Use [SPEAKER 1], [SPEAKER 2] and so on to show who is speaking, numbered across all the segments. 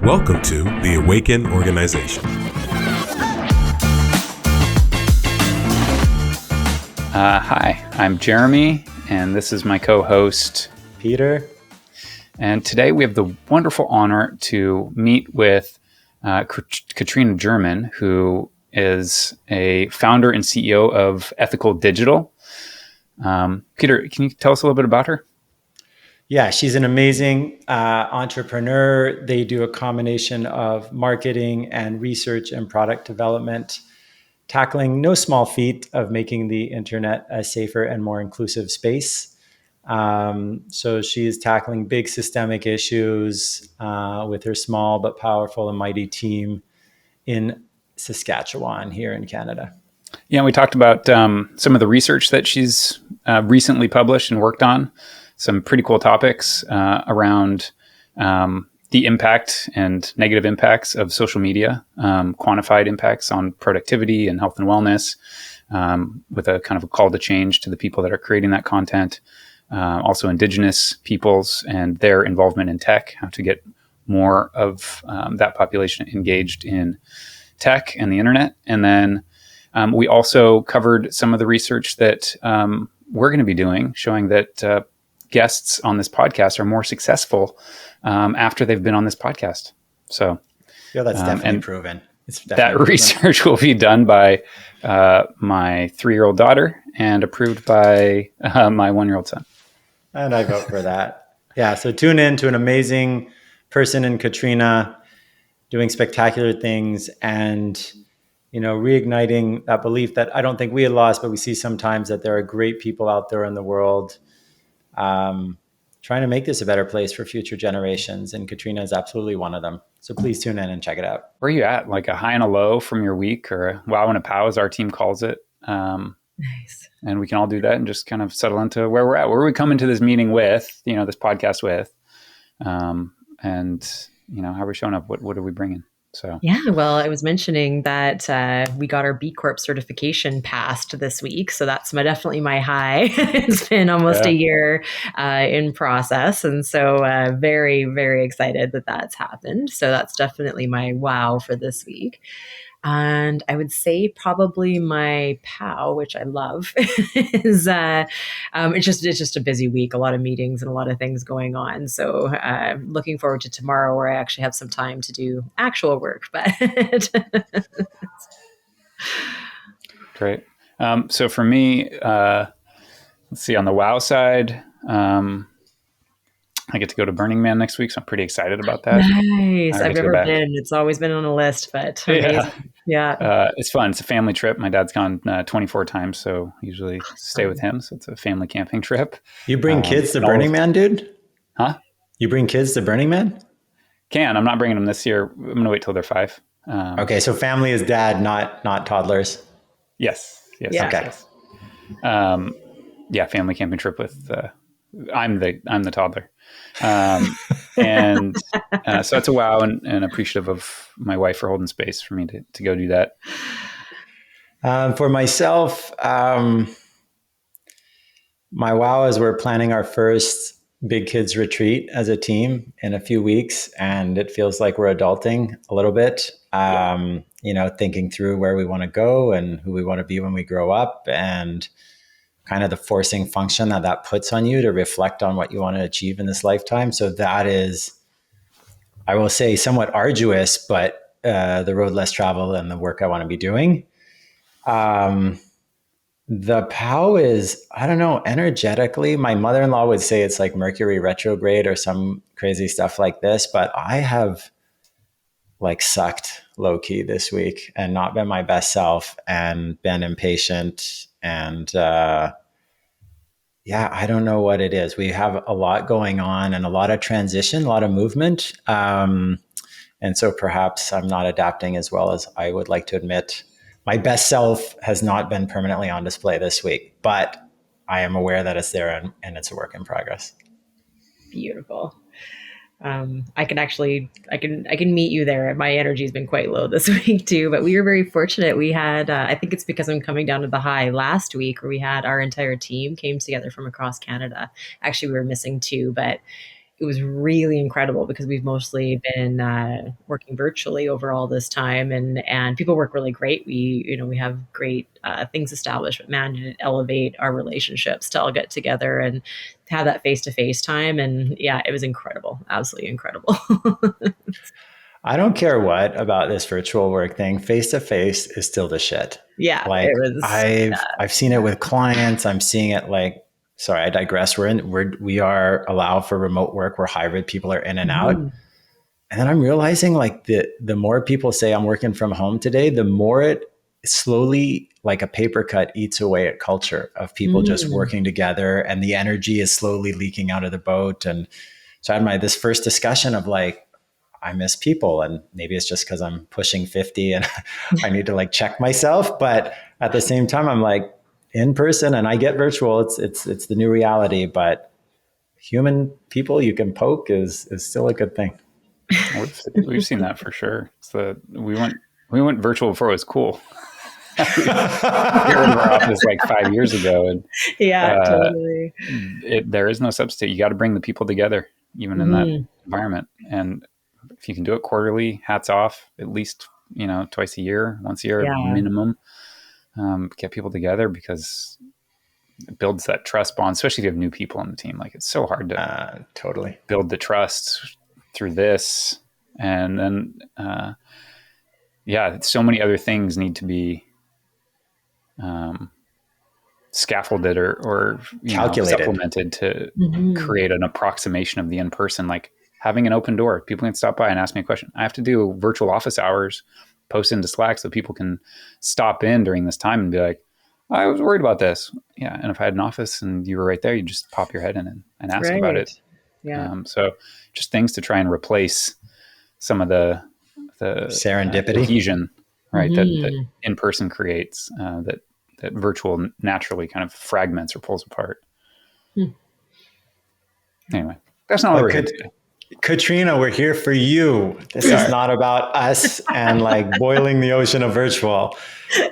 [SPEAKER 1] Welcome to the Awaken Organization.
[SPEAKER 2] Hi, I'm Jeremy, and this is my co-host,
[SPEAKER 3] Peter.
[SPEAKER 2] And today we have the wonderful honor to meet with Katrina German, who is a founder and CEO of Ethical Digital. Peter, can you tell us a little bit about her?
[SPEAKER 3] Yeah, she's an amazing entrepreneur. They do a combination of marketing and research and product development, tackling no small feat of making the internet a safer and more inclusive space. So she is tackling big systemic issues with her small but powerful and mighty team in Saskatchewan here in Canada.
[SPEAKER 2] Yeah, we talked about some of the research that she's recently published and worked on. Some pretty cool topics around the impact and negative impacts of social media, quantified impacts on productivity and health and wellness, with a kind of a call to change to the people that are creating that content. Also Indigenous peoples and their involvement in tech, how to get more of that population engaged in tech and the internet. And then we also covered some of the research that we're going to be doing, showing that guests on this podcast are more successful after they've been on this podcast. So
[SPEAKER 3] yeah, that's definitely proven.
[SPEAKER 2] That research will be done by my 3-year-old daughter and approved by my 1-year-old son.
[SPEAKER 3] And I vote for that. Yeah. So tune in to an amazing person in Katrina doing spectacular things and, reigniting that belief that I don't think we had lost, but we see sometimes that there are great people out there in the world trying to make this a better place for future generations. And Katrina is absolutely one of them. So please tune in and check it out.
[SPEAKER 2] Where are you at? Like a high and a low from your week, or a wow and a pow, as our team calls it.
[SPEAKER 4] Nice.
[SPEAKER 2] And we can all do that and just kind of settle into where we're at, where we come into this meeting with, this podcast with, and how are we showing up? What are we bringing? So
[SPEAKER 4] yeah, well, I was mentioning that we got our B Corp certification passed this week, so that's definitely my high. It's been almost a year in process, and so very, very excited that that's happened. So that's definitely my wow for this week. And I would say probably my POW, which I love, is it's just a busy week, a lot of meetings and a lot of things going on. So looking forward to tomorrow, where I actually have some time to do actual work. But
[SPEAKER 2] great. So for me, let's see, on the wow side, I get to go to Burning Man next week, so I'm pretty excited about that.
[SPEAKER 4] Nice. I've never been. It's always been on a list, but
[SPEAKER 2] yeah. It's fun. It's a family trip. My dad's gone 24 times, so usually stay with him. So it's a family camping trip.
[SPEAKER 3] You bring kids to Burning Man, dude?
[SPEAKER 2] Huh?
[SPEAKER 3] You bring kids to Burning Man?
[SPEAKER 2] I'm not bringing them this year. I'm going to wait till they're 5.
[SPEAKER 3] Okay, so family is dad, not toddlers.
[SPEAKER 2] Yes.
[SPEAKER 4] Yeah.
[SPEAKER 3] Okay.
[SPEAKER 2] Yes. Family camping trip with. I'm the toddler. And so it's a wow and appreciative of my wife for holding space for me to go do that.
[SPEAKER 3] For myself, my wow is we're planning our first big kids retreat as a team in a few weeks, and it feels like we're adulting a little bit, thinking through where we want to go and who we want to be when we grow up, and kind of the forcing function that puts on you to reflect on what you want to achieve in this lifetime. So that is, I will say, somewhat arduous, but the road less traveled and the work I want to be doing. The POW is, I don't know, energetically, my mother-in-law would say it's like Mercury retrograde or some crazy stuff like this, but I have sucked low key this week and not been my best self and been impatient and, I don't know what it is. We have a lot going on and a lot of transition, a lot of movement. And so perhaps I'm not adapting as well as I would like to admit. My best self has not been permanently on display this week, but I am aware that it's there and it's a work in progress.
[SPEAKER 4] Beautiful. I can meet you there. My energy has been quite low this week too, but we were very fortunate. We had, I think it's because I'm coming down to the high last week, where we had our entire team came together from across Canada. Actually, we were missing 2, but it was really incredible because we've mostly been working virtually over all this time, and people work really great. We have great things established, but man, did it elevate our relationships to all get together and have that face-to-face time. And yeah, it was incredible, absolutely incredible.
[SPEAKER 3] I don't care what about this virtual work thing. Face to face is still the shit.
[SPEAKER 4] Yeah,
[SPEAKER 3] Like
[SPEAKER 4] it was.
[SPEAKER 3] I've seen it with clients. I'm seeing it like, sorry, I digress. We are allowed for remote work. We're hybrid. People are in and out.
[SPEAKER 4] Mhm.
[SPEAKER 3] And then I'm realizing like the more people say I'm working from home today, the more it slowly, like a paper cut, eats away at culture of people just
[SPEAKER 4] Mm.
[SPEAKER 3] working together, and the energy is slowly leaking out of the boat. And so I had this first discussion of like, I miss people, and maybe it's just because I'm pushing 50 and I need to like check myself. But at the same time, I'm like in person, and I get virtual. It's the new reality, but human people you can poke is still a good thing.
[SPEAKER 2] We've seen that for sure. We went virtual before it was cool. We were in our office like 5 years ago, and
[SPEAKER 4] Yeah, totally.
[SPEAKER 2] there is no substitute. You got to bring the people together, even in that
[SPEAKER 4] Mhm.
[SPEAKER 2] environment. And if you can do it quarterly, hats off. At least twice a year, once a year
[SPEAKER 4] Yeah.
[SPEAKER 2] minimum. Get people together, because it builds that trust bond, especially if you have new people on the team. Like, it's so hard to
[SPEAKER 3] Totally
[SPEAKER 2] build the trust through this. And then, so many other things need to be scaffolded or
[SPEAKER 3] calculated,
[SPEAKER 2] supplemented to
[SPEAKER 4] Mhm.
[SPEAKER 2] create an approximation of the in-person, like having an open door. People can stop by and ask me a question. I have to do virtual office hours, post into Slack so people can stop in during this time and be like, I was worried about this. Yeah. And if I had an office and you were right there, you just pop your head in and ask about it.
[SPEAKER 4] Yeah.
[SPEAKER 2] So just things to try and replace some of the
[SPEAKER 3] serendipity,
[SPEAKER 2] cohesion, right?
[SPEAKER 4] Mhm.
[SPEAKER 2] That in-person creates, that virtual naturally kind of fragments or pulls apart. Anyway, that's not what we're here today.
[SPEAKER 3] Katrina, we're here for you. This is not about us and like boiling the ocean of virtual.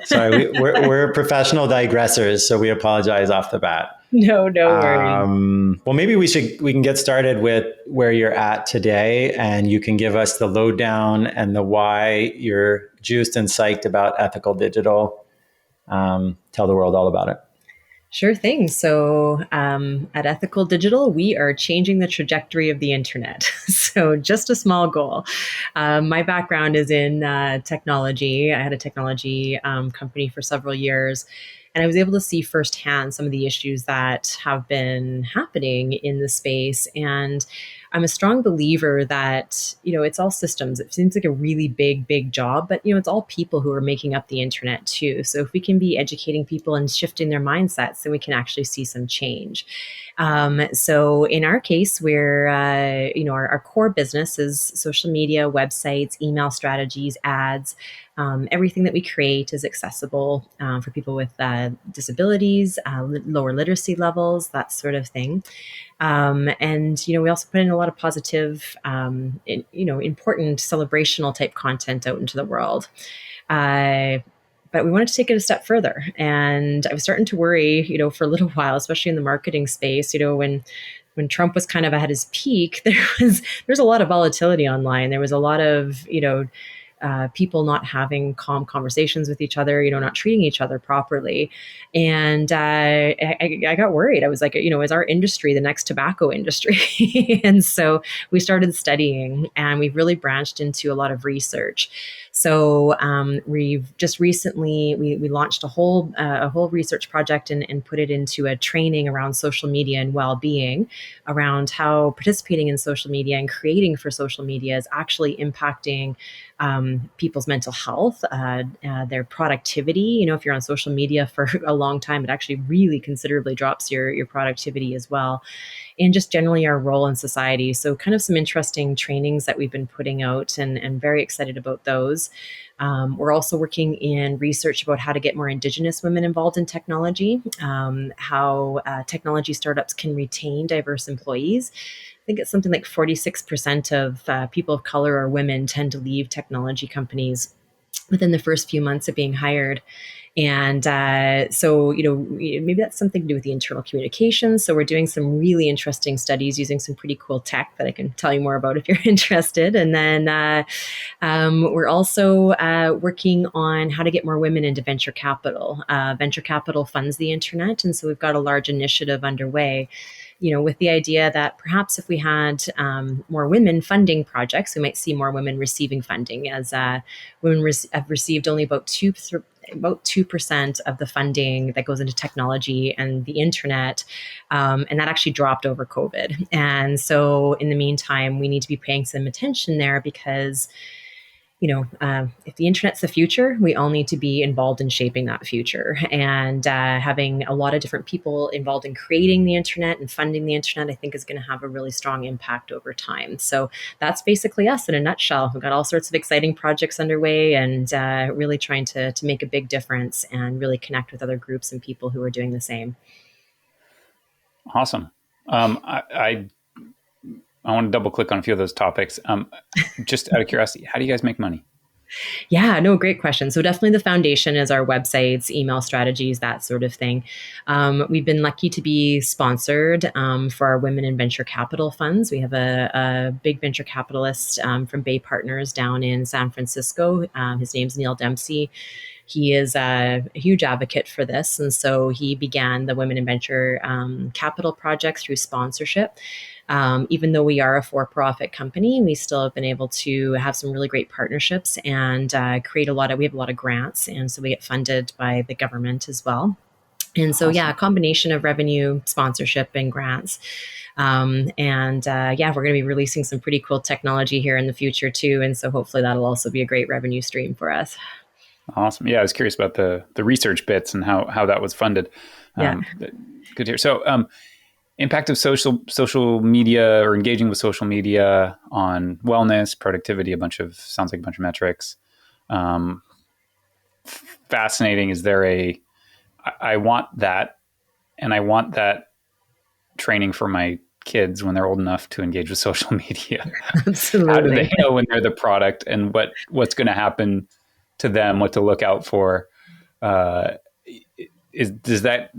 [SPEAKER 3] Sorry, we're professional digressors, so we apologize off the bat.
[SPEAKER 4] No worries.
[SPEAKER 3] Well, maybe we can get started with where you're at today, and you can give us the lowdown and the why you're juiced and psyched about Ethical Digital. Tell the world all about it.
[SPEAKER 4] Sure thing. So at Ethical Digital, we are changing the trajectory of the internet. So just a small goal. My background is in technology. I had a technology company for several years. And I was able to see firsthand some of the issues that have been happening in the space. And I'm a strong believer that, it's all systems. It seems like a really big job, but, it's all people who are making up the internet too. So if we can be educating people and shifting their mindsets, then we can actually see some change. So in our case, we're, our core business is social media, websites, email strategies, ads. Everything that we create is accessible for people with disabilities, lower literacy levels, that sort of thing. And we also put in a lot of positive, important celebrational type content out into the world. But we wanted to take it a step further, and I was starting to worry, for a little while, especially in the marketing space. When Trump was kind of at his peak, there's a lot of volatility online. There was a lot of people not having calm conversations with each other, not treating each other properly. And I got worried. I was like, is our industry the next tobacco industry? And so we started studying, and we've really branched into a lot of research. So we've just recently, we launched a whole research project and put it into a training around social media and well-being, around how participating in social media and creating for social media is actually impacting people's mental health, their productivity. If you're on social media for a long time, it actually really considerably drops your productivity as well, and just generally our role in society. So kind of some interesting trainings that we've been putting out, and very excited about those. We're also working in research about how to get more Indigenous women involved in technology, how technology startups can retain diverse employees. I think it's something like 46% of people of color or women tend to leave technology companies within the first few months of being hired. And so, maybe that's something to do with the internal communications. So we're doing some really interesting studies using some pretty cool tech that I can tell you more about if you're interested. And then we're also working on how to get more women into venture capital. Venture capital funds the internet. And so we've got a large initiative underway, with the idea that perhaps if we had more women funding projects, we might see more women receiving funding, as women have received only about 2% of the funding that goes into technology and the internet. And that actually dropped over COVID. And so in the meantime, we need to be paying some attention there because if the internet's the future, we all need to be involved in shaping that future. And having a lot of different people involved in creating the internet and funding the internet, I think is going to have a really strong impact over time. So that's basically us in a nutshell. We've got all sorts of exciting projects underway and really trying to make a big difference and really connect with other groups and people who are doing the same.
[SPEAKER 2] Awesome. I want to double click on a few of those topics. Just out of curiosity, how do you guys make money?
[SPEAKER 4] Yeah, no, great question. So definitely the foundation is our websites, email strategies, that sort of thing. We've been lucky to be sponsored for our women in venture capital funds. We have a big venture capitalist from Bay Partners down in San Francisco. His name's Neil Dempsey. He is a huge advocate for this. And so he began the Women in Venture Capital Project through sponsorship. Even though we are a for-profit company, we still have been able to have some really great partnerships and we have a lot of grants. And so we get funded by the government as well. And so, a combination of revenue, sponsorship, and grants. We're going to be releasing some pretty cool technology here in the future too. And so hopefully that'll also be a great revenue stream for us.
[SPEAKER 2] Awesome. Yeah, I was curious about the research bits and how that was funded. Good to hear. So, impact of social media or engaging with social media on wellness, productivity, sounds like a bunch of metrics. Fascinating. Is there I want that, and I want that training for my kids when they're old enough to engage with social media.
[SPEAKER 4] Absolutely.
[SPEAKER 2] How do they know when they're the product and what's going to happen to them, what to look out for? Is that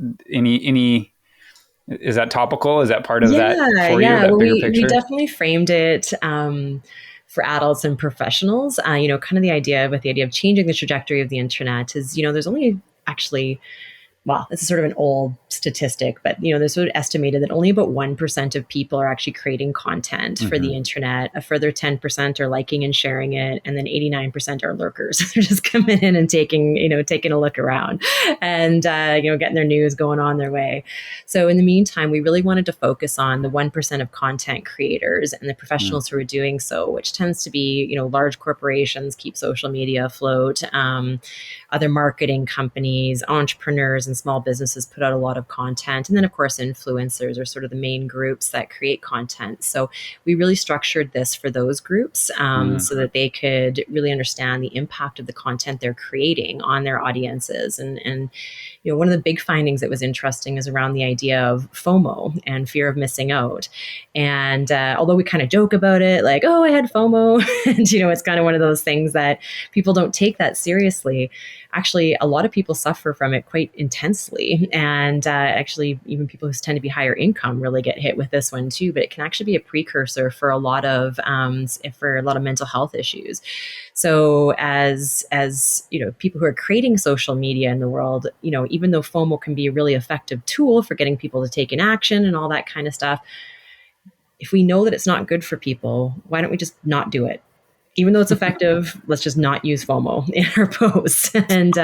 [SPEAKER 2] topical? Is that part of that for you? That bigger picture?
[SPEAKER 4] We definitely framed it for adults and professionals. Kind of the idea of changing the trajectory of the internet is, there's only actually, well, this is sort of an old statistic, but there's sort of estimated that only about 1% of people are actually creating content for the internet. A further 10% are liking and sharing it, and then 89% are lurkers. They're just coming in and taking a look around, and getting their news, going on their way. So in the meantime, we really wanted to focus on the 1% of content creators and the professionals who are doing so, which tends to be large corporations keep social media afloat. Other marketing companies, entrepreneurs, and small businesses put out a lot of content. And then, of course, influencers are sort of the main groups that create content. So we really structured this for those groups so that they could really understand the impact of the content they're creating on their audiences. And one of the big findings that was interesting is around the idea of FOMO and fear of missing out. And although we kind of joke about it, like, oh, I had FOMO, and it's kind of one of those things that people don't take that seriously. Actually, a lot of people suffer from it quite intensely. And actually, even people who tend to be higher income really get hit with this one too. But it can actually be a precursor for a lot of mental health issues. So as people who are creating social media in the world, even though FOMO can be a really effective tool for getting people to take an action and all that kind of stuff, if we know that it's not good for people, why don't we just not do it? Even though it's effective, let's just not use FOMO in our posts. And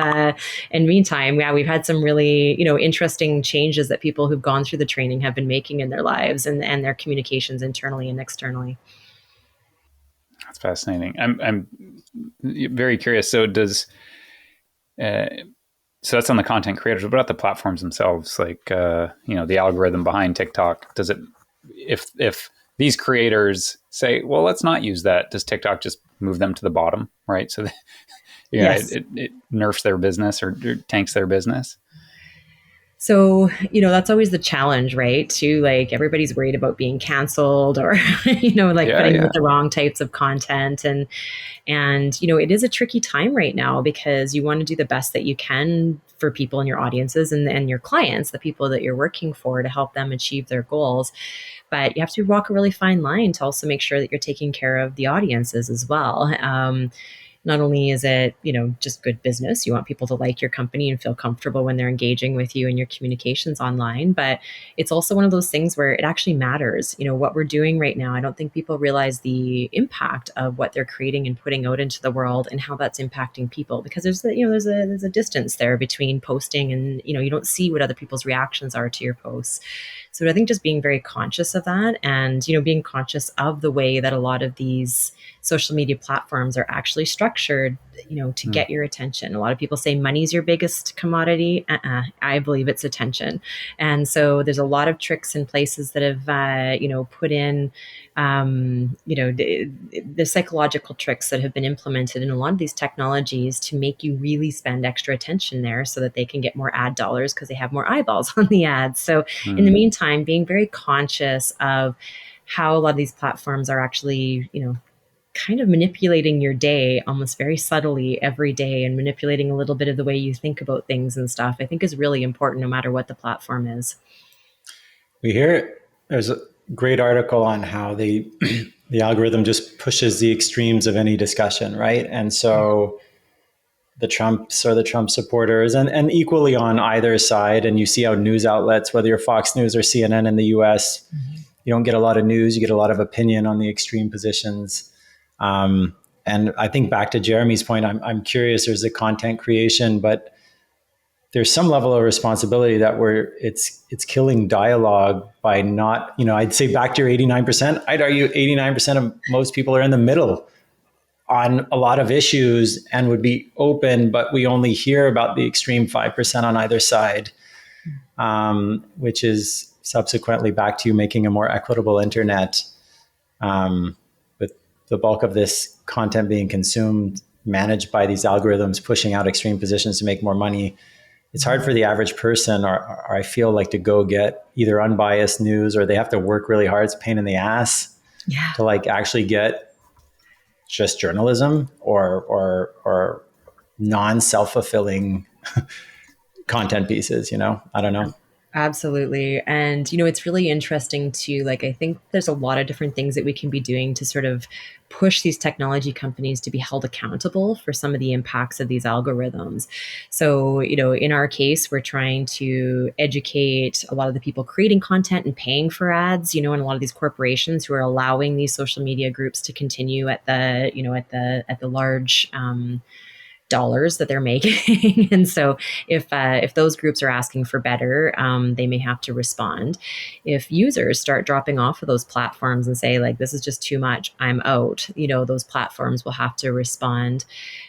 [SPEAKER 4] meantime, we've had some really, interesting changes that people who've gone through the training have been making in their lives and their communications internally and externally.
[SPEAKER 2] That's fascinating. I'm very curious. So so that's on the content creators. What about the platforms themselves? Like, the algorithm behind TikTok, does it, if these creators say, well, let's not use that, does TikTok just move them to the bottom, right? So
[SPEAKER 4] yes.
[SPEAKER 2] it nerfs their business or tanks their business?
[SPEAKER 4] So, that's always the challenge, right? To like everybody's worried about being canceled or, like putting out the wrong types of content. And, it is a tricky time right now because you want to do the best that you can for people in your audiences and your clients, the people that you're working for, to help them achieve their goals. But you have to walk a really fine line to also make sure that you're taking care of the audiences as well. Not only is it, just good business, you want people to like your company and feel comfortable when they're engaging with you in your communications online, but it's also one of those things where it actually matters. What we're doing right now, I don't think people realize the impact of what they're creating and putting out into the world and how that's impacting people, because there's a distance there between posting and, you don't see what other people's reactions are to your posts. So I think just being very conscious of that and, being conscious of the way that a lot of these social media platforms are actually structured, to get your attention. A lot of people say money's your biggest commodity. I believe it's attention. And so there's a lot of tricks and places that have, put in, the psychological tricks that have been implemented in a lot of these technologies to make you really spend extra attention there so that they can get more ad dollars because they have more eyeballs on the ads. So in the meantime, being very conscious of how a lot of these platforms are actually, kind of manipulating your day almost very subtly every day and manipulating a little bit of the way you think about things and stuff, I think is really important no matter what the platform is.
[SPEAKER 3] We hear there's a great article on how the algorithm just pushes the extremes of any discussion, right? And so the Trumps or the Trump supporters and equally on either side, and you see how news outlets, whether you're Fox News or CNN in the US, you don't get a lot of news, you get a lot of opinion on the extreme positions. And I think back to Jeremy's point, I'm curious, there's the content creation, but there's some level of responsibility that it's killing dialogue by not, I'd say back to your 89%, I'd argue 89% of most people are in the middle on a lot of issues and would be open, but we only hear about the extreme 5% on either side, which is subsequently back to you making a more equitable internet. The bulk of this content being consumed, managed by these algorithms, pushing out extreme positions to make more money. It's hard for the average person, or I feel like, to go get either unbiased news, or they have to work really hard. It's a pain in the ass to like actually get just journalism or non-self-fulfilling content pieces, I don't know.
[SPEAKER 4] Absolutely. And, it's really interesting too. Like, I think there's a lot of different things that we can be doing to sort of push these technology companies to be held accountable for some of the impacts of these algorithms. So, in our case, we're trying to educate a lot of the people creating content and paying for ads, and a lot of these corporations who are allowing these social media groups to continue at the, at the large, dollars that they're making. And so if those groups are asking for better, they may have to respond. If users start dropping off of those platforms and say, like, this is just too much, I'm out, those platforms will have to respond.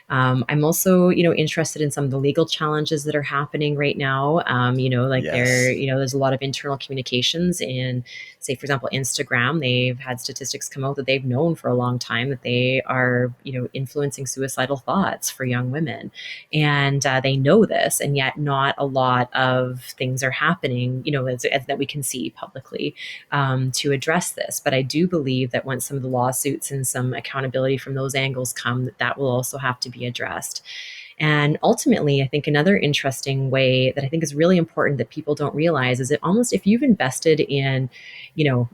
[SPEAKER 4] I'm also, interested in some of the legal challenges that are happening right now. There's a lot of internal communications in, say, for example, Instagram. They've had statistics come out that they've known for a long time that they are, influencing suicidal thoughts for young women. And they know this, and yet not a lot of things are happening, as that we can see publicly to address this. But I do believe that once some of the lawsuits and some accountability from those angles come, that will also have to be addressed. And ultimately, I think another interesting way that I think is really important that people don't realize is that almost if you've invested in,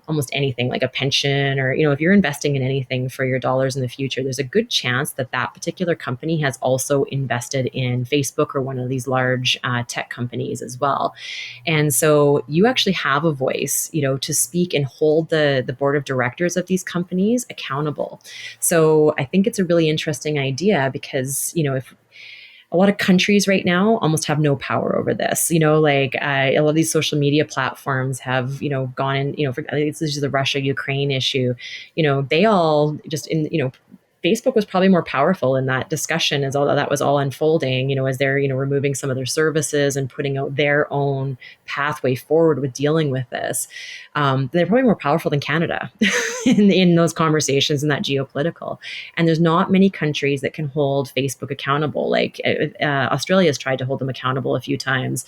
[SPEAKER 4] almost anything like a pension or, if you're investing in anything for your dollars in the future, there's a good chance that that particular company has also invested in Facebook or one of these large tech companies as well. And so you actually have a voice, to speak and hold the board of directors of these companies accountable. So I think it's a really interesting idea because, if a lot of countries right now almost have no power over this, a lot of these social media platforms have, gone in, for, I think this is the Russia-Ukraine issue, they all just Facebook was probably more powerful in that discussion as all that was all unfolding, as they're, removing some of their services and putting out their own pathway forward with dealing with this. They're probably more powerful than Canada in those conversations and that geopolitical. And there's not many countries that can hold Facebook accountable. Like Australia has tried to hold them accountable a few times.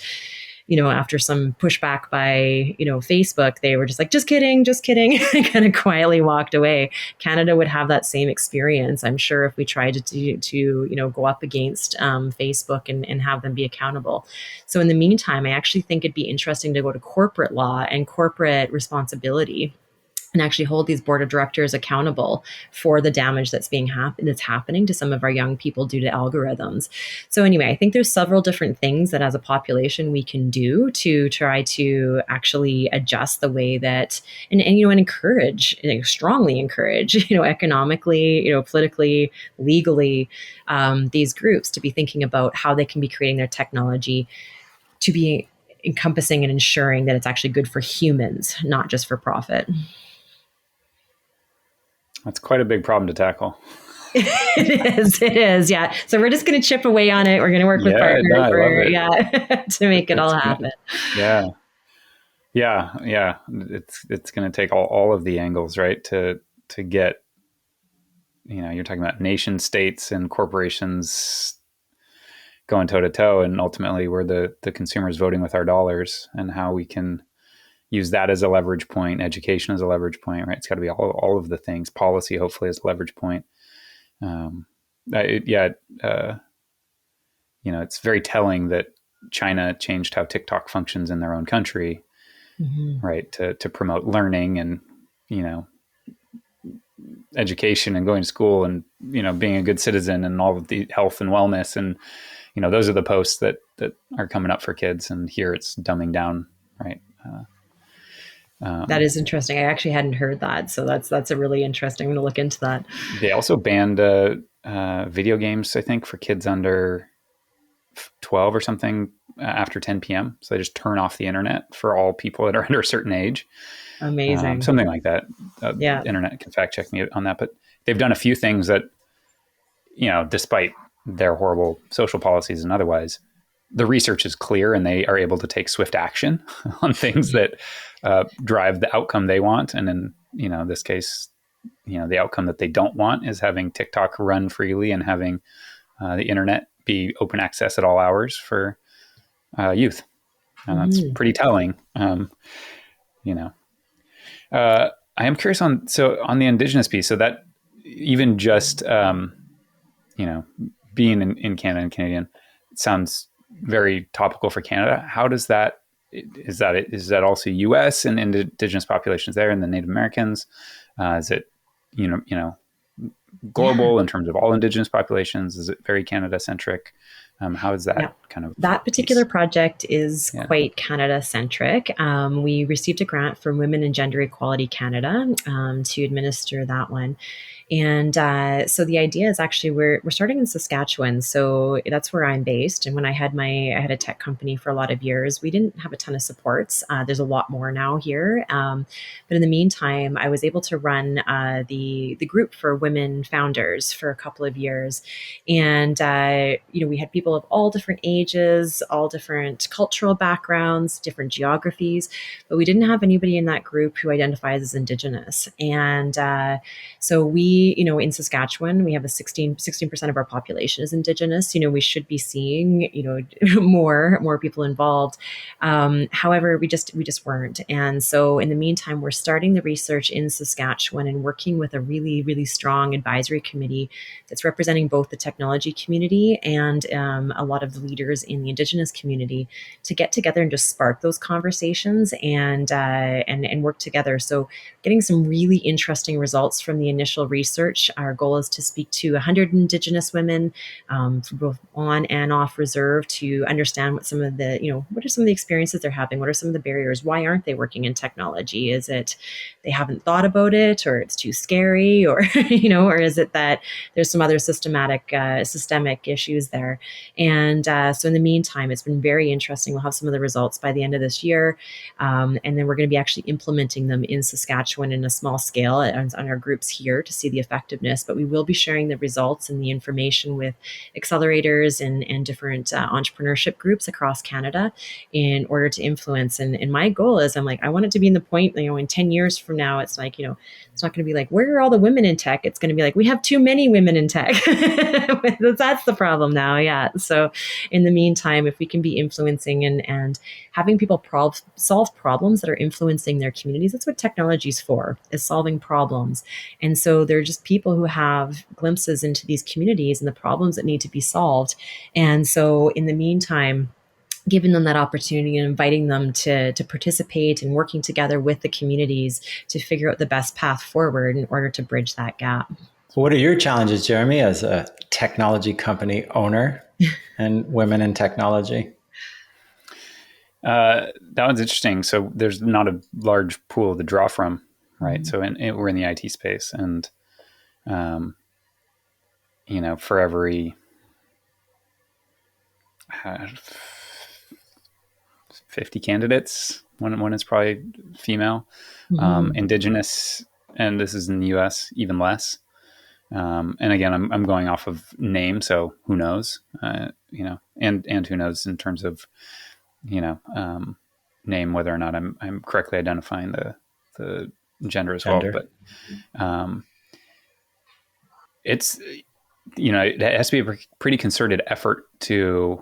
[SPEAKER 4] after some pushback by, Facebook, they were just like, just kidding, and kind of quietly walked away. Canada would have that same experience, I'm sure, if we tried to go up against Facebook and have them be accountable. So in the meantime, I actually think it'd be interesting to go to corporate law and corporate responsibility and actually hold these board of directors accountable for the damage that's happening to some of our young people due to algorithms. So anyway, I think there's several different things that as a population we can do to try to actually adjust the way that and encourage, strongly encourage, economically, politically, legally, these groups to be thinking about how they can be creating their technology to be encompassing and ensuring that it's actually good for humans, not just for profit.
[SPEAKER 2] That's quite a big problem to tackle.
[SPEAKER 4] It is. Yeah. So we're just going to chip away on it. We're going to work with partners to make it all happen.
[SPEAKER 2] Yeah. It's going to take all of the angles, right? To get, you're talking about nation states and corporations going toe to toe, and ultimately we're the consumers voting with our dollars, and how we can use that as a leverage point, education as a leverage point, right? It's got to be all of the things, policy, hopefully, as a leverage point. It's very telling that China changed how TikTok functions in their own country, right? To promote learning and, education and going to school and, being a good citizen and all of the health and wellness. And, those are the posts that are coming up for kids. And here it's dumbing down, right?
[SPEAKER 4] That is interesting. I actually hadn't heard that. So that's a really interesting. I'm going to look into that.
[SPEAKER 2] They also banned video games, I think, for kids under 12 or something after 10 p.m. So they just turn off the internet for all people that are under a certain age.
[SPEAKER 4] Amazing.
[SPEAKER 2] Something like that. Internet can fact check me on that. But they've done a few things that, despite their horrible social policies and otherwise, the research is clear and they are able to take swift action on things that drive the outcome they want. And in this case, the outcome that they don't want is having TikTok run freely and having the internet be open access at all hours for youth. And that's pretty telling. I am curious on the Indigenous piece. So that even just, being in Canada and Canadian, it sounds very topical for Canada. How does that, is that also US and Indigenous populations there and the Native Americans? Is it, global in terms of all Indigenous populations? Is it very Canada centric? How is that kind of?
[SPEAKER 4] That particular project is quite Canada centric. We received a grant from Women and Gender Equality Canada to administer that one. And so the idea is actually we're starting in Saskatchewan. So that's where I'm based. And when I had a tech company for a lot of years, we didn't have a ton of supports. There's a lot more now here. But in the meantime, I was able to run the group for women founders for a couple of years. And, we had people of all different ages, all different cultural backgrounds, different geographies, but we didn't have anybody in that group who identifies as Indigenous. And so we, in Saskatchewan, we have 16% of our population is Indigenous. We should be seeing, more people involved. However, we just weren't. And so in the meantime, we're starting the research in Saskatchewan and working with a really, really strong advisory committee that's representing both the technology community and a lot of the leaders in the Indigenous community to get together and just spark those conversations and work together. So getting some really interesting results from the initial research. Our goal is to speak to 100 Indigenous women for both on and off reserve to understand what are some of the experiences they're having? What are some of the barriers? Why aren't they working in technology? Is it they haven't thought about it, or it's too scary, or, or is it that there's some other systemic issues there? And so in the meantime, it's been very interesting. We'll have some of the results by the end of this year. And then we're going to be actually implementing them in Saskatchewan in a small scale on our groups here to see the effectiveness. But we will be sharing the results and the information with accelerators and different entrepreneurship groups across Canada in order to influence. And my goal is I want it to be in the point, in 10 years from now, it's like, it's not going to be like, where are all the women in tech? It's going to be like, we have too many women in tech. That's the problem now. Yeah. that. So in the meantime, if we can be influencing and having people solve problems that are influencing their communities, that's what technology is for, is solving problems. And so they're just people who have glimpses into these communities and the problems that need to be solved. And so in the meantime, giving them that opportunity and inviting them to participate and working together with the communities to figure out the best path forward in order to bridge that gap.
[SPEAKER 3] So what are your challenges, Jeremy, as a technology company owner and women in technology?
[SPEAKER 2] That one's interesting. So there's not a large pool to draw from, right?
[SPEAKER 4] Mm-hmm.
[SPEAKER 2] So we're in the IT space, and for every 50 candidates, one is probably female, Indigenous, and this is in the US, even less. And again, I'm going off of name, so who knows, and who knows in terms of, name, whether or not I'm correctly identifying the gender as well. But it's, it has to be a pretty concerted effort to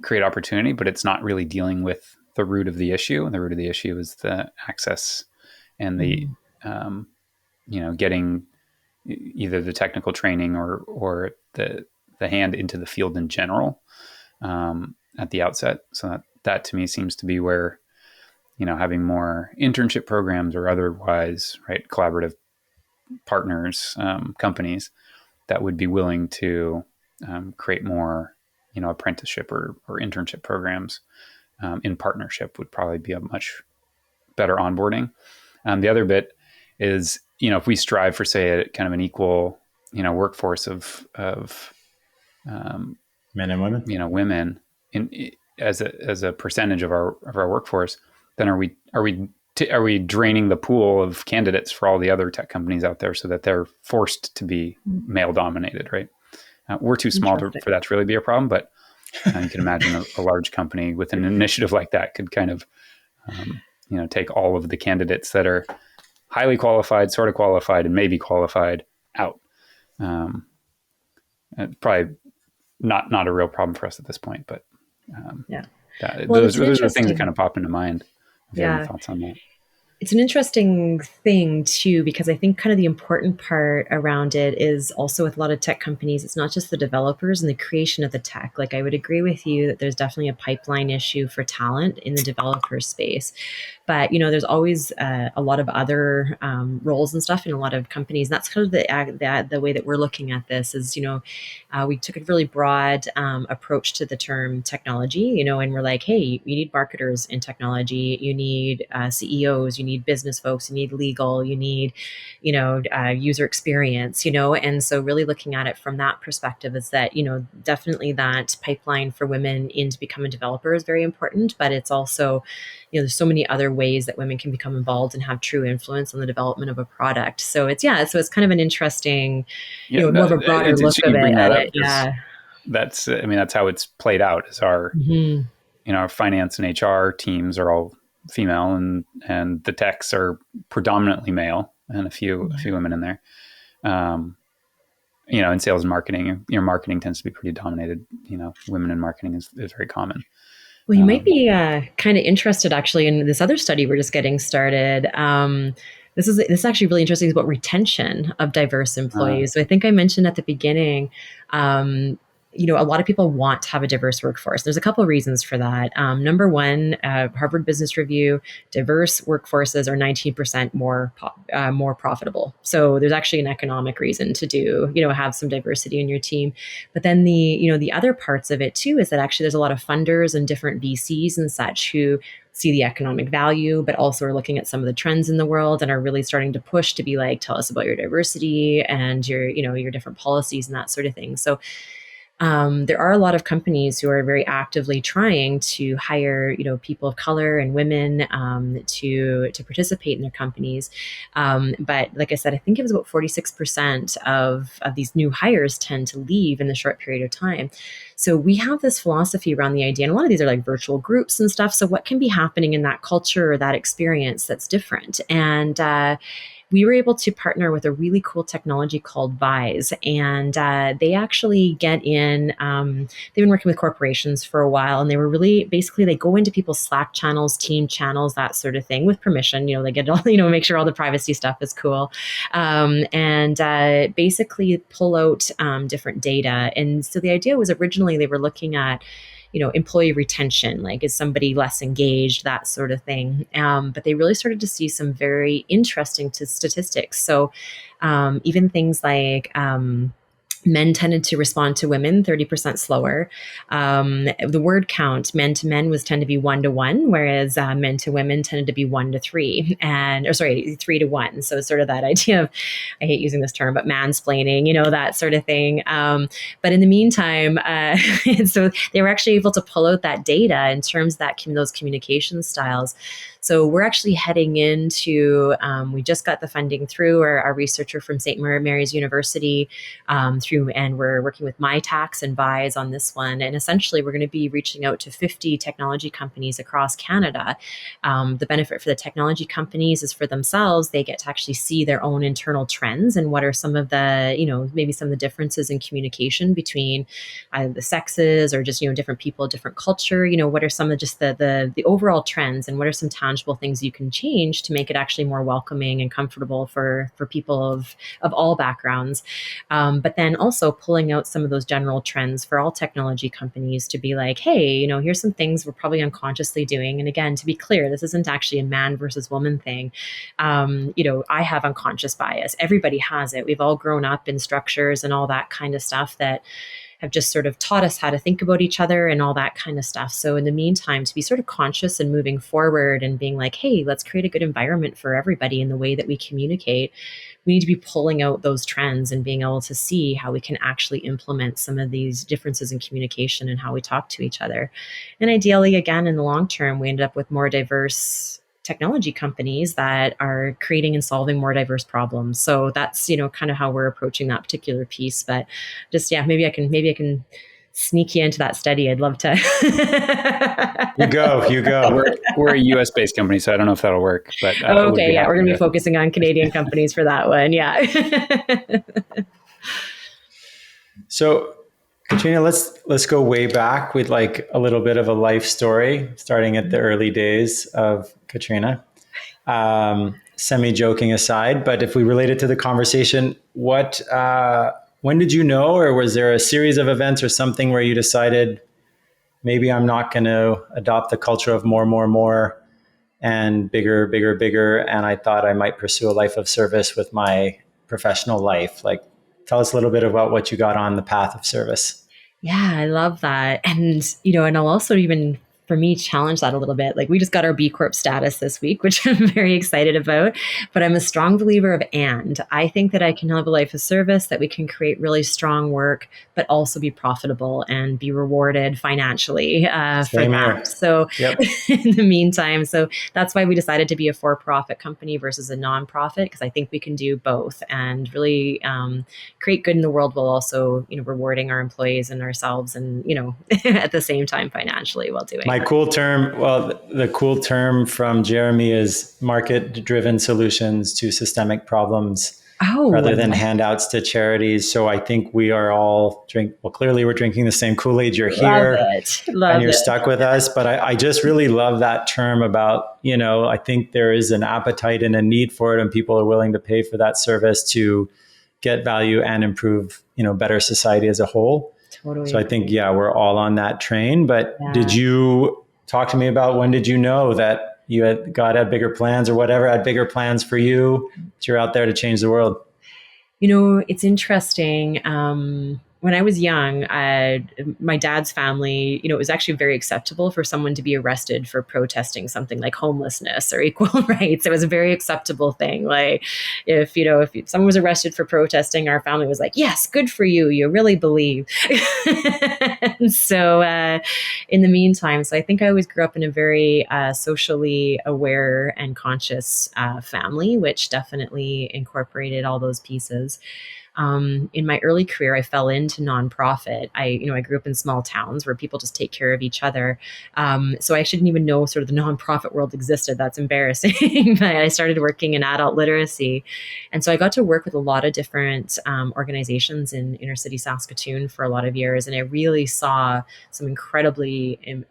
[SPEAKER 2] create opportunity, but it's not really dealing with the root of the issue. And the root of the issue is the access and the, getting either the technical training or the hand into the field in general at the outset. So that to me seems to be where, having more internship programs or otherwise, right, collaborative partners, companies that would be willing to create more, apprenticeship or internship programs in partnership would probably be a much better onboarding. The other bit is, if we strive for, say, a kind of an equal, workforce of
[SPEAKER 3] men and women,
[SPEAKER 2] women as a percentage of our workforce, then are we draining the pool of candidates for all the other tech companies out there so that they're forced to be male dominated, right? We're too small for that to really be a problem, but you can imagine a large company with an initiative like that could kind of, take all of the candidates that are highly qualified, sort of qualified, and maybe qualified out. Probably not a real problem for us at this point, but those are things that kind of pop into mind. If you have any thoughts on that.
[SPEAKER 4] It's an interesting thing too, because I think kind of the important part around it is also with a lot of tech companies, it's not just the developers and the creation of the tech. Like I would agree with you that there's definitely a pipeline issue for talent in the developer space. But, there's always a lot of other roles and stuff in a lot of companies. And that's kind of the way that we're looking at this is, we took a really broad approach to the term technology, and we're like, hey, you need marketers in technology, you need CEOs, you need business folks, you need legal, you need, user experience, and so really looking at it from that perspective is that, definitely that pipeline for women into becoming a developer is very important, but it's also, there's so many other ways that women can become involved and have true influence on the development of a product. So it's kind of an interesting, more of a broader look of it.
[SPEAKER 2] That's how it's played out is our, our finance and HR teams are all female and the techs are predominantly male and a few women in there. In sales and marketing, marketing tends to be pretty dominated, women in marketing is very common.
[SPEAKER 4] Well, you might be kind of interested actually in this other study we're just getting started. This is actually really interesting. It's about retention of diverse employees. So I think I mentioned at the beginning, a lot of people want to have a diverse workforce. There's a couple of reasons for that. Number one, Harvard Business Review, diverse workforces are 19% more profitable. So there's actually an economic reason to have some diversity in your team. But then the other parts of it too is that actually there's a lot of funders and different VCs and such who see the economic value, but also are looking at some of the trends in the world and are really starting to push to be like, tell us about your diversity and your different policies and that sort of thing. So there are a lot of companies who are very actively trying to hire, people of color and women to participate in their companies. But like I said, I think it was about 46% of these new hires tend to leave in the short period of time. So we have this philosophy around the idea, and a lot of these are like virtual groups and stuff. So what can be happening in that culture or that experience that's different? And we were able to partner with a really cool technology called Vise. And they actually get in, they've been working with corporations for a while, and they were really, basically, they go into people's Slack channels, team channels, that sort of thing with permission. They get all, make sure all the privacy stuff is cool. And basically pull out different data. And so the idea was originally they were looking at, employee retention, like is somebody less engaged, that sort of thing. But they really started to see some very interesting statistics. So even things like men tended to respond to women 30% slower. The word count, men to men, was tend to be 1 to 1, whereas men to women tended to be 1 to 3, 3 to 1. So it's sort of that idea of, I hate using this term, but mansplaining, that sort of thing. But in the meantime, so they were actually able to pull out that data in terms of those communication styles. So we're actually heading into, we just got the funding through our researcher from St. Mary's University and we're working with MyTax and Vise on this one. And essentially we're going to be reaching out to 50 technology companies across Canada. The benefit for the technology companies is for themselves, they get to actually see their own internal trends and what are some of the, maybe some of the differences in communication between either the sexes or just, different people, different culture, what are some of just the overall trends, and what are some tangible things you can change to make it actually more welcoming and comfortable for people of all backgrounds. But then also pulling out some of those general trends for all technology companies to be like, hey, here's some things we're probably unconsciously doing. And again, to be clear, this isn't actually a man versus woman thing. I have unconscious bias. Everybody has it. We've all grown up in structures and all that kind of stuff that have just sort of taught us how to think about each other and all that kind of stuff. So in the meantime, to be sort of conscious and moving forward and being like, hey, let's create a good environment for everybody in the way that we communicate, we need to be pulling out those trends and being able to see how we can actually implement some of these differences in communication and how we talk to each other. And ideally, again, in the long term, we end up with more diverse technology companies that are creating and solving more diverse problems. So that's, kind of how we're approaching that particular piece. But just, maybe I can sneak you into that study. I'd love to.
[SPEAKER 3] You go.
[SPEAKER 2] We're a US based company, so I don't know if that'll work, but
[SPEAKER 4] okay. Yeah. We're going to be focusing on Canadian companies for that one. Yeah.
[SPEAKER 3] So Katrina, let's go way back with like a little bit of a life story, starting at the early days of Katrina. Semi-joking aside, but if we relate it to the conversation, when did you know, or was there a series of events or something where you decided maybe I'm not going to adopt the culture of more, and bigger, and I thought I might pursue a life of service with my professional life? Like, tell us a little bit about what you got on the path of service.
[SPEAKER 4] Yeah, I love that. And, and I'll also even, for me, challenge that a little bit. Like, we just got our B Corp status this week, which I'm very excited about, but I'm a strong believer of I think that I can have a life of service, that we can create really strong work, but also be profitable and be rewarded financially for that. So yep. In the meantime, so that's why we decided to be a for-profit company versus a nonprofit, because I think we can do both and really create good in the world while also, rewarding our employees and ourselves and, at the same time financially while doing it.
[SPEAKER 3] The cool term from Jeremy is market-driven solutions to systemic problems rather than handouts to charities. So I think we are all clearly we're drinking the same Kool-Aid. You're here and you're stuck with us. But I just really love that term about, I think there is an appetite and a need for it, and people are willing to pay for that service to get value and improve, better society as a whole. Totally. So I think, we're all on that train. But Did you talk to me about when did you know that you had bigger plans, or whatever had bigger plans for you, that you're out there to change the world?
[SPEAKER 4] It's interesting. When I was young, my dad's family, it was actually very acceptable for someone to be arrested for protesting something like homelessness or equal rights. It was a very acceptable thing. Like if someone was arrested for protesting, our family was like, yes, good for you. You really believe. And so in the meantime, so I think I always grew up in a very socially aware and conscious family, which definitely incorporated all those pieces. In my early career, I fell into nonprofit. I grew up in small towns where people just take care of each other. So I shouldn't even know sort of the nonprofit world existed. That's embarrassing. But I started working in adult literacy. And so I got to work with a lot of different organizations in inner city Saskatoon for a lot of years. And I really saw some incredibly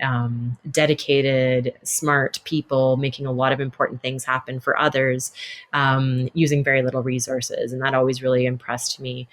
[SPEAKER 4] dedicated, smart people making a lot of important things happen for others using very little resources. And that always really impressed me.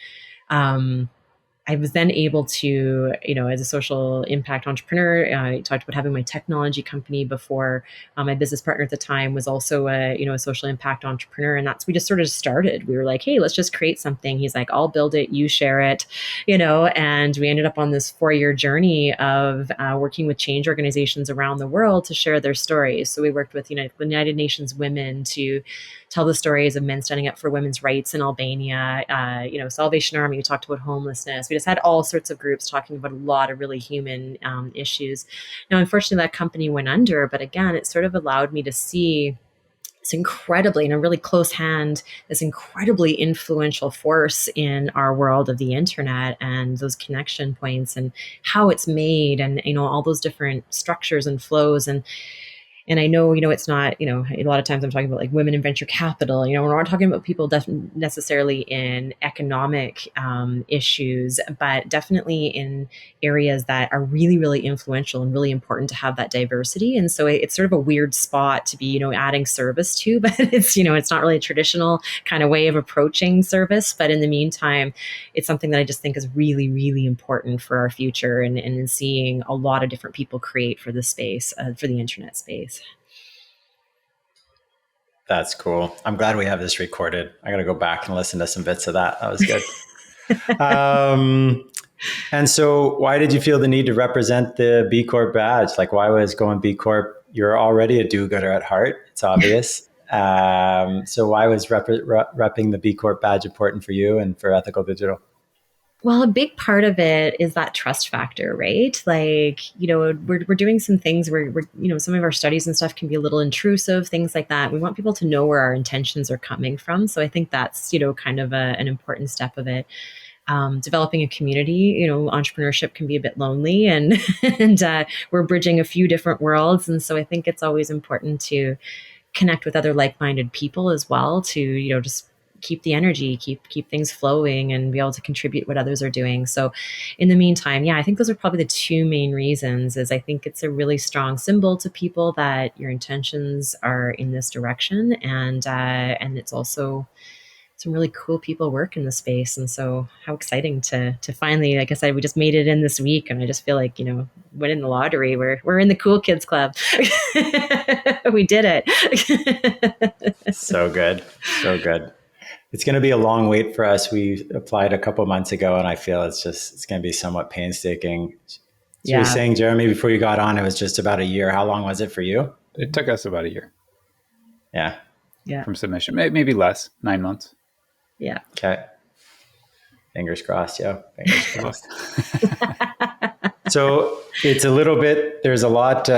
[SPEAKER 4] I was then able to, as a social impact entrepreneur, I talked about having my technology company before. My business partner at the time was also a social impact entrepreneur. And we just sort of started. We were like, hey, let's just create something. He's like, I'll build it, you share it, and we ended up on this 4-year journey of working with change organizations around the world to share their stories. So we worked with United Nations Women to tell the stories of men standing up for women's rights in Albania, Salvation Army, we talked about homelessness. We just had all sorts of groups talking about a lot of really human issues. Now, unfortunately, that company went under, but again, it sort of allowed me to see this incredibly, in a really close hand, this incredibly influential force in our world of the internet and those connection points and how it's made and, all those different structures and flows. And I know, it's not, a lot of times I'm talking about like women in venture capital, we're not talking about people necessarily in economic issues, but definitely in areas that are really, really influential and really important to have that diversity. And so it's sort of a weird spot to be, adding service to, but it's not really a traditional kind of way of approaching service. But in the meantime, it's something that I just think is really, really important for our future and in seeing a lot of different people create for the space, for the internet space.
[SPEAKER 3] That's cool. I'm glad we have this recorded. I got to go back and listen to some bits of that. That was good. And so why did you feel the need to represent the B Corp badge? Like, why was going B Corp? You're already a do-gooder at heart. It's obvious. So why was repping the B Corp badge important for you and for Ethical Digital?
[SPEAKER 4] Well, a big part of it is that trust factor, right? Like, we're doing some things where some of our studies and stuff can be a little intrusive, things like that. We want people to know where our intentions are coming from. So I think that's, kind of an important step of it. Developing a community, entrepreneurship can be a bit lonely and, we're bridging a few different worlds. And so I think it's always important to connect with other like-minded people as well to, just keep the energy, keep things flowing and be able to contribute what others are doing. So in the meantime, I think those are probably the two main reasons. Is I think it's a really strong symbol to people that your intentions are in this direction, and it's also some really cool people work in the space. And so how exciting to finally, like I said, we just made it in this week, and I just feel like, winning the lottery. We're in the cool kids club. We did it.
[SPEAKER 3] So good. So good. It's going to be a long wait for us. We applied a couple of months ago, and I feel it's going to be somewhat painstaking. So you were saying, Jeremy, before you got on, it was just about a year. How long was it for you?
[SPEAKER 2] It took us about a year.
[SPEAKER 3] Yeah.
[SPEAKER 2] From submission, maybe less, 9 months.
[SPEAKER 4] Yeah.
[SPEAKER 3] Okay. Fingers crossed. Yeah. Fingers crossed. So it's a little bit, there's a lot,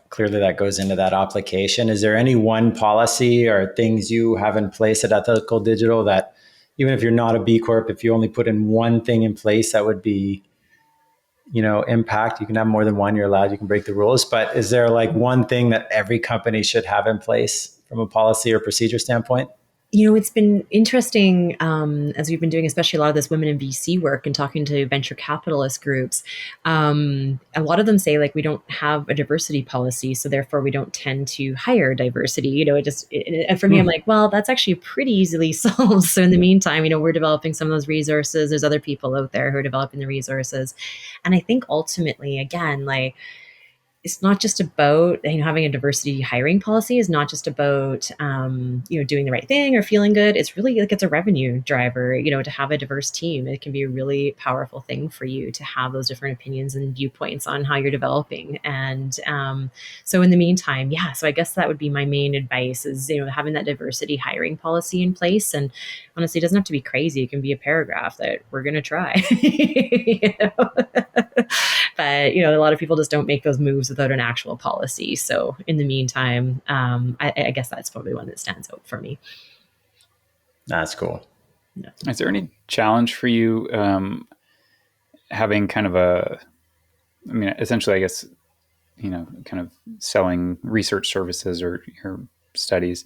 [SPEAKER 3] clearly that goes into that application. Is there any one policy or things you have in place at Ethical Digital that, even if you're not a B Corp, if you only put in one thing in place that would be, impact? You can have more than one, you're allowed, you can break the rules, but is there like one thing that every company should have in place from a policy or procedure standpoint?
[SPEAKER 4] It's been interesting as we've been doing, especially a lot of this women in VC work and talking to venture capitalist groups. A lot of them say, like, we don't have a diversity policy, so therefore we don't tend to hire diversity. And for me, I'm like, well, that's actually pretty easily solved. So in the meantime, we're developing some of those resources. There's other people out there who are developing the resources. And I think ultimately, again, like, it's not just about, having a diversity hiring policy is not just about, doing the right thing or feeling good. It's really like, it's a revenue driver, to have a diverse team. It can be a really powerful thing for you to have those different opinions and viewpoints on how you're developing. And so in the meantime, so I guess that would be my main advice is, having that diversity hiring policy in place. And honestly, it doesn't have to be crazy. It can be a paragraph that we're going to try. But, a lot of people just don't make those moves without an actual policy. So in the meantime, I guess that's probably one that stands out for me.
[SPEAKER 3] That's cool.
[SPEAKER 2] Is there any challenge for you having kind of essentially, I guess, kind of selling research services or your studies,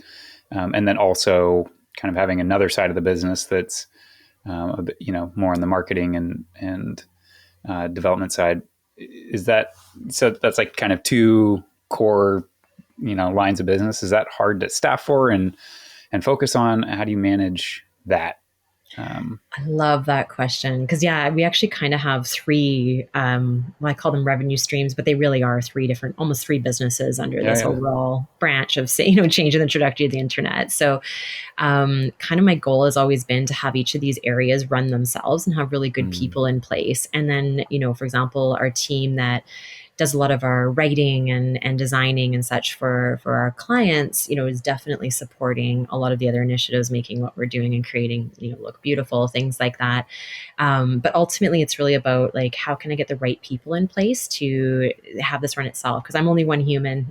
[SPEAKER 2] and then also kind of having another side of the business that's a bit, more on the marketing and development side? Is that so? That's like kind of two core, lines of business. Is that hard to staff for and focus on? How do you manage that?
[SPEAKER 4] I love that question because, we actually kind of have three, I call them revenue streams, but they really are almost three businesses under this overall branch of, changing the trajectory of the internet. So kind of my goal has always been to have each of these areas run themselves and have really good people in place. And then, for example, our team that does a lot of our writing and designing and such for our clients, is definitely supporting a lot of the other initiatives, making what we're doing and creating, look beautiful, things like that. But ultimately, it's really about like, how can I get the right people in place to have this run itself? Because I'm only one human,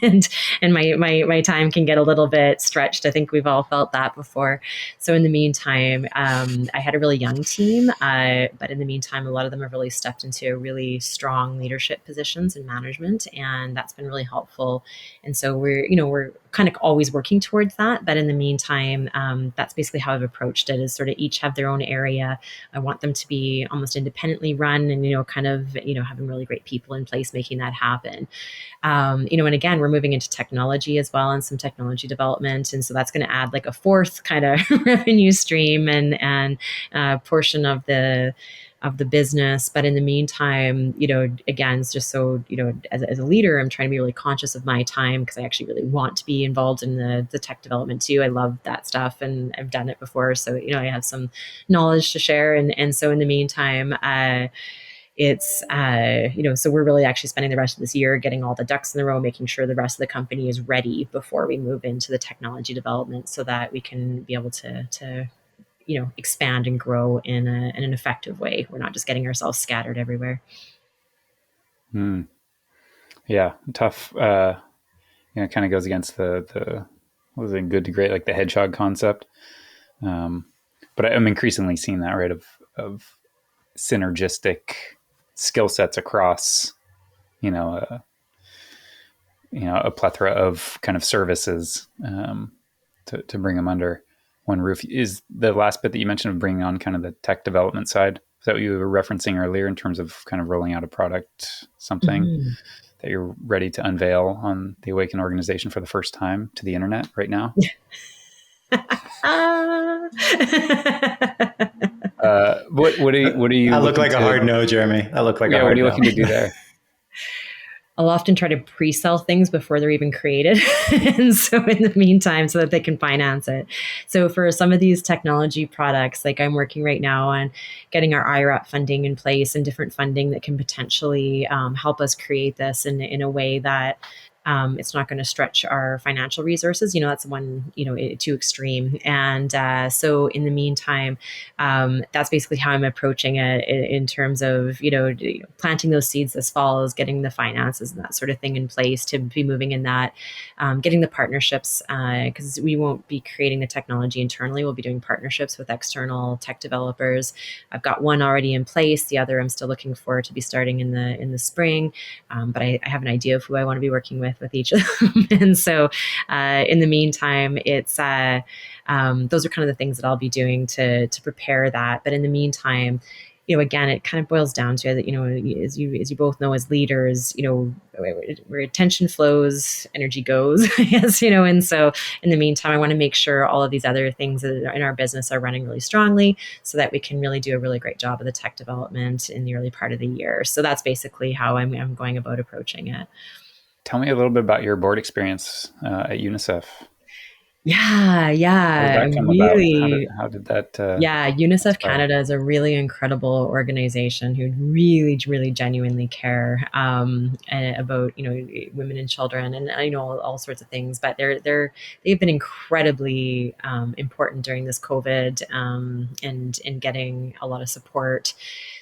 [SPEAKER 4] and my time can get a little bit stretched. I think we've all felt that before. So in the meantime, I had a really young team, but in the meantime, a lot of them have really stepped into really strong leadership positions in management, and that's been really helpful. And so we're kind of always working towards that. But in the meantime, that's basically how I've approached it, is sort of each have their own area. I want them to be almost independently run and, kind of, having really great people in place, making that happen. And again, we're moving into technology as well and some technology development. And so that's going to add like a fourth kind of revenue stream and portion of the business. But in the meantime, again, it's just so, as a leader, I'm trying to be really conscious of my time because I actually really want to be involved in the tech development too. I love that stuff and I've done it before. So, I have some knowledge to share. And so in the meantime, it's, so we're really actually spending the rest of this year getting all the ducks in a row, making sure the rest of the company is ready before we move into the technology development so that we can be able to expand and grow in an effective way. We're not just getting ourselves scattered everywhere.
[SPEAKER 2] Yeah. Tough. Kind of goes against the what was it, good to great, like the hedgehog concept. But I'm increasingly seeing that, right, of synergistic skill sets across, a plethora of kind of services to bring them under one roof. Is the last bit that you mentioned of bringing on kind of the tech development side, is that what you were referencing earlier in terms of kind of rolling out a product, something that you're ready to unveil on the Awaken organization for the first time to the internet right now? What are you?
[SPEAKER 3] I look like a hard no, Jeremy. I look like a hard no.
[SPEAKER 2] What are you looking to do there?
[SPEAKER 4] I'll often try to pre-sell things before they're even created. And so in the meantime, so that they can finance it. So for some of these technology products, like I'm working right now on getting our IRAP funding in place and different funding that can potentially help us create this in a way that it's not going to stretch our financial resources. That's one, too extreme. And so in the meantime, that's basically how I'm approaching it in terms of, planting those seeds this fall, is getting the finances and that sort of thing in place to be moving in that, getting the partnerships, because we won't be creating the technology internally. We'll be doing partnerships with external tech developers. I've got one already in place. The other I'm still looking for to be starting in the spring. But I have an idea of who I want to be working with each of them. And so in the meantime, it's those are kind of the things that I'll be doing to prepare that. But in the meantime, again, it kind of boils down to that, as you both know, as leaders, where attention flows, energy goes, I guess, and so in the meantime, I want to make sure all of these other things that are in our business are running really strongly so that we can really do a really great job of the tech development in the early part of the year. So that's basically how I'm going about approaching it.
[SPEAKER 2] Tell me a little bit about your board experience at UNICEF.
[SPEAKER 4] Yeah.
[SPEAKER 2] How did that come about? How did that?
[SPEAKER 4] UNICEF Canada is a really incredible organization who really, really genuinely care about women and children and all sorts of things. But they've been incredibly important during this COVID and in getting a lot of support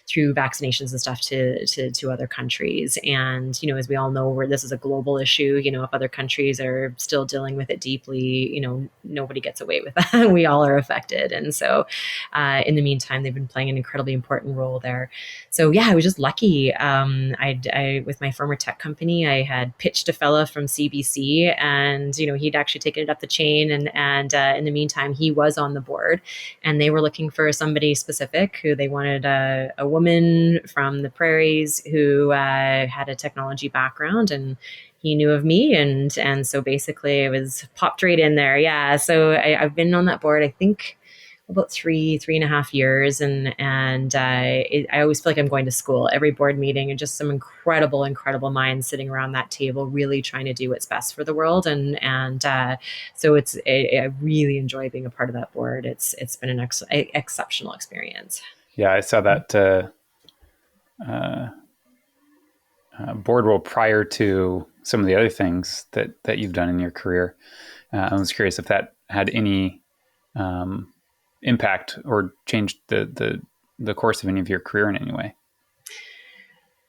[SPEAKER 4] through vaccinations and stuff to other countries. And, as we all know, this is a global issue, if other countries are still dealing with it deeply, nobody gets away with that. We all are affected. And so in the meantime, they've been playing an incredibly important role there. So yeah, I was just lucky. I with my former tech company, I had pitched a fella from CBC, and he'd actually taken it up the chain, and in the meantime, he was on the board, and they were looking for somebody specific who they wanted a woman from the prairies who had a technology background, and he knew of me, and so basically it was popped right in there. Yeah, so I've been on that board, I think, about 3.5 years, and I always feel like I'm going to school every board meeting, and just some incredible minds sitting around that table, really trying to do what's best for the world, and so I really enjoy being a part of that board. It's been an exceptional experience.
[SPEAKER 2] Yeah, I saw that board role prior to some of the other things that you've done in your career. I was curious if that had any impact or changed the course of any of your career in any way.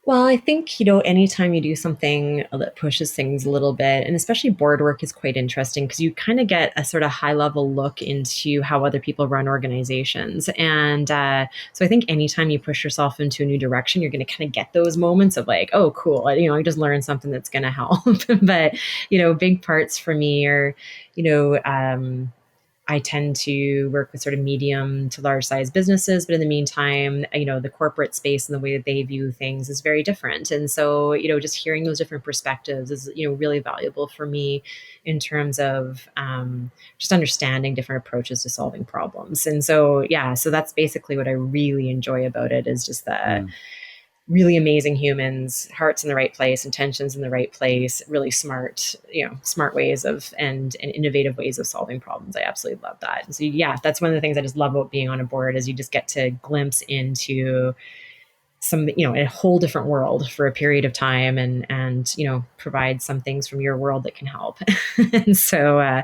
[SPEAKER 4] Well, I think, anytime you do something that pushes things a little bit, and especially board work is quite interesting because you kind of get a sort of high level look into how other people run organizations. And so I think anytime you push yourself into a new direction, you're going to kind of get those moments of like, oh, cool. I just learned something that's going to help. But, big parts for me are, I tend to work with sort of medium to large size businesses, but in the meantime, the corporate space and the way that they view things is very different. And so, just hearing those different perspectives is, really valuable for me in terms of just understanding different approaches to solving problems. And so, yeah, so that's basically what I really enjoy about it, is just the really amazing humans, hearts in the right place, intentions in the right place, really smart ways of and innovative ways of solving problems. I absolutely love that. And so yeah, that's one of the things I just love about being on a board, is you just get to glimpse into some, a whole different world for a period of time, and provide some things from your world that can help. And so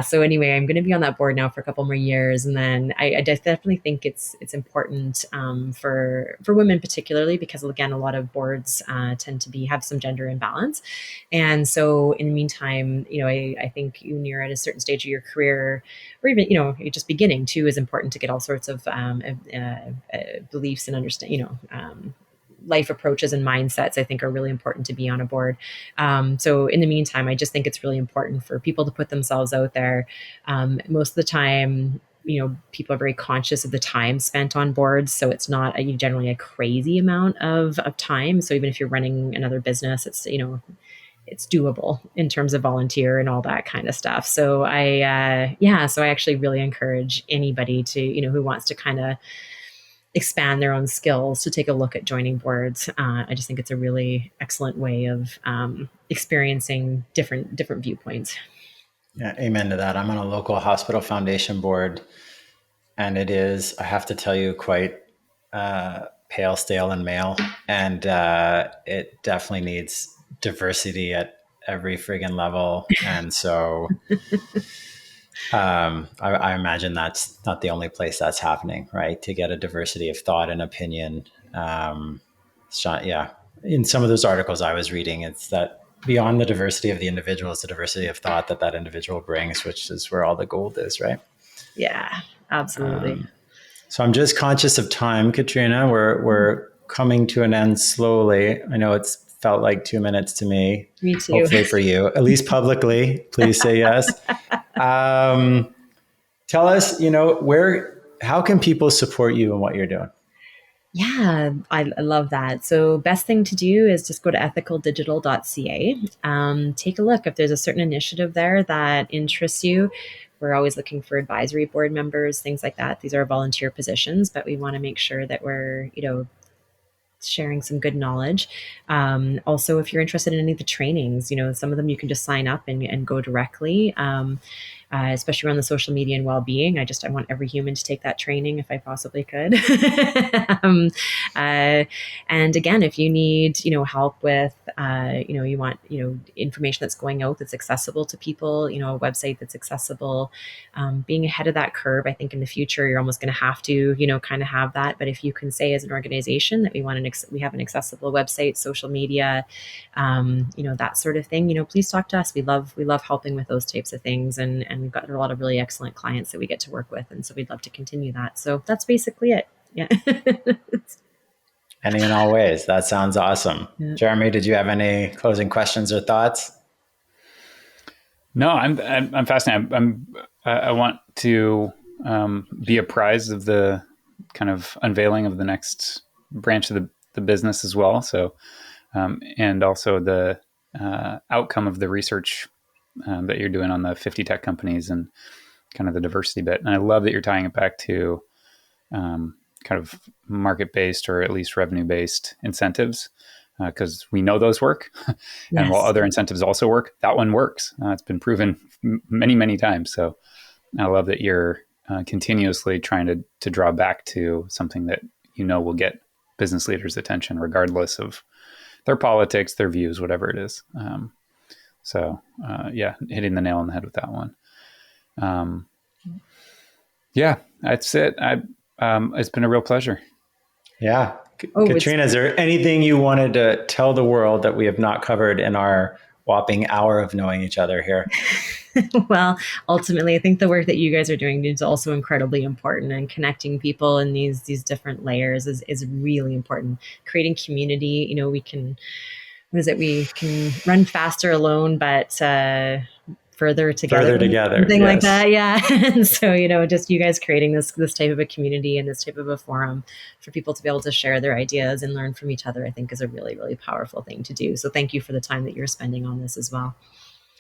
[SPEAKER 4] so anyway, I'm going to be on that board now for a couple more years, and then I definitely think it's important for women particularly, because again, a lot of boards tend to have some gender imbalance, and so in the meantime, I think when you're at a certain stage of your career, or even you're just beginning too, is important to get all sorts of beliefs and understand life approaches and mindsets, I think, are really important to be on a board. So in the meantime, I just think it's really important for people to put themselves out there. Most of the time, people are very conscious of the time spent on boards. So it's not generally a crazy amount of time. So even if you're running another business, it's, it's doable in terms of volunteer and all that kind of stuff. So I actually really encourage anybody to, who wants to kind of expand their own skills, to take a look at joining boards. I just think it's a really excellent way of experiencing different viewpoints.
[SPEAKER 3] Yeah, amen to that. I'm on a local hospital foundation board, and it is, I have to tell you, quite pale, stale, and male. And it definitely needs diversity at every friggin' level. And so I imagine that's not the only place that's happening, right? To get a diversity of thought and opinion. In some of those articles I was reading, it's that beyond the diversity of the individual, it's the diversity of thought that individual brings, which is where all the gold is, right?
[SPEAKER 4] Yeah, absolutely.
[SPEAKER 3] So I'm just conscious of time, Katrina. We're coming to an end slowly. I know it's felt like 2 minutes to me.
[SPEAKER 4] Me too.
[SPEAKER 3] Hopefully for you, at least publicly. Please say yes. Tell us, how can people support you in what you're doing?
[SPEAKER 4] Yeah, I love that. So best thing to do is just go to EthicalDigital.ca. Take a look if there's a certain initiative there that interests you. We're always looking for advisory board members, things like that. These are volunteer positions, but we want to make sure that we're, sharing some good knowledge. Also, if you're interested in any of the trainings, some of them you can just sign up and go directly. especially around the social media and well-being. I want every human to take that training if I possibly could. And again, if you need, help with, you want, information that's going out that's accessible to people, a website that's accessible, being ahead of that curve. I think in the future, you're almost going to have to, kind of have that. But if you can say as an organization that we have an accessible website, social media, that sort of thing, please talk to us. We love helping with those types of things. And we've got a lot of really excellent clients that we get to work with. And so we'd love to continue that. So that's basically it. Yeah.
[SPEAKER 3] Any and all ways. That sounds awesome.
[SPEAKER 4] Yeah.
[SPEAKER 3] Jeremy, did you have any closing questions or thoughts?
[SPEAKER 2] No, I'm fascinated. I want to be apprised of the kind of unveiling of the next branch of the business as well. So, and also the outcome of the research that you're doing on the 50 tech companies and kind of the diversity bit. And I love that you're tying it back to kind of market-based or at least revenue-based incentives, because we know those work. And
[SPEAKER 4] Yes.
[SPEAKER 2] while other incentives also work, that one works. It's been proven many, many times. So I love that you're continuously trying to draw back to something that will get business leaders' attention, regardless of their politics, their views, whatever it is. Yeah, hitting the nail on the head with that one. Yeah, that's it. It's been a real pleasure.
[SPEAKER 3] Yeah. Katrina, is there anything you wanted to tell the world that we have not covered in our whopping hour of knowing each other here?
[SPEAKER 4] Well, ultimately, I think the work that you guys are doing is also incredibly important, and connecting people in these different layers is really important. Creating community, we can run faster alone, but further together, something like that. Yeah. And so, just you guys creating this type of a community and this type of a forum for people to be able to share their ideas and learn from each other, I think is a really, really powerful thing to do. So thank you for the time that you're spending on this as well.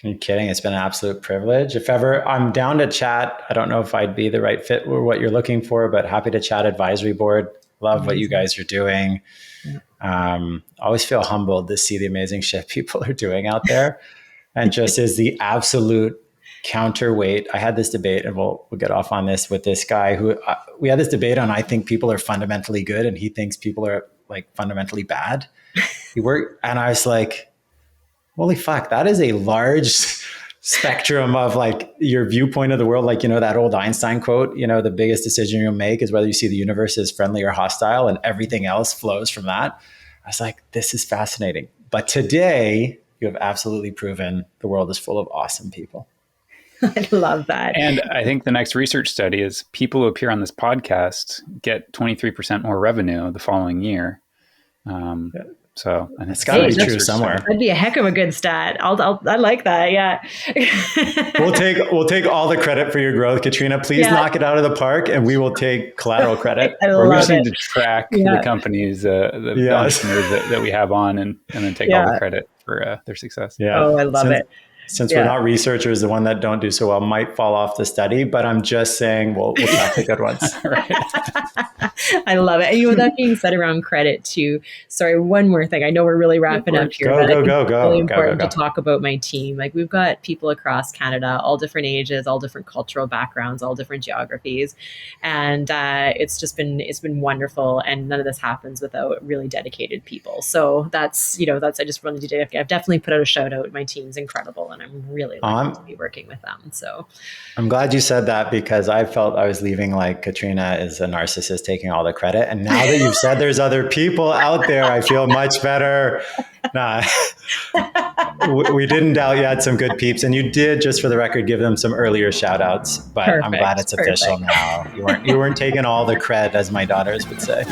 [SPEAKER 3] Are you kidding? It's been an absolute privilege. If ever I'm down to chat, I don't know if I'd be the right fit for what you're looking for, but happy to chat advisory board. Love what you guys are doing. Yeah. Always feel humbled to see the amazing shit people are doing out there. And just as the absolute counterweight, I had this debate, and we'll get off on this, with this guy who we had this debate on. I think people are fundamentally good, and he thinks people are like fundamentally bad. And I was like, holy fuck, that is a large spectrum of like your viewpoint of the world. Like, that old Einstein quote, the biggest decision you'll make is whether you see the universe as friendly or hostile, and everything else flows from that. I was like, this is fascinating. But today, you have absolutely proven the world is full of awesome people.
[SPEAKER 4] I love that.
[SPEAKER 2] And I think the next research study is people who appear on this podcast get 23% more revenue the following year. So, and it's got to be true somewhere.
[SPEAKER 4] That'd be a heck of a good stat. I like that. Yeah.
[SPEAKER 3] We'll take all the credit for your growth, Katrina. Please knock it out of the park, and we will take collateral credit.
[SPEAKER 2] We just need to track the companies, the entrepreneurs that we have on, and then take all the credit for their success.
[SPEAKER 3] Yeah.
[SPEAKER 4] Oh, I love it.
[SPEAKER 3] Since we're not researchers, the one that don't do so well might fall off the study, but I'm just saying we'll track the good ones.
[SPEAKER 4] I love it. And that being said around credit too, sorry, one more thing. I know we're really wrapping up here, but it's really important to talk about my team. Like, we've got people across Canada, all different ages, all different cultural backgrounds, all different geographies. And it's been wonderful. And none of this happens without really dedicated people. So that's I just wanted to I've definitely put out a shout out. My team's incredible, and I'm really lucky to be working with them. So
[SPEAKER 3] I'm glad you said that, because I felt I was leaving like Katrina is a narcissist taking all the credit. And now that you've said there's other people out there, I feel much better. Nah, we didn't doubt you had some good peeps, and you did, just for the record, give them some earlier shout outs, but I'm glad it's official now. You weren't taking all the cred, as my daughters would say.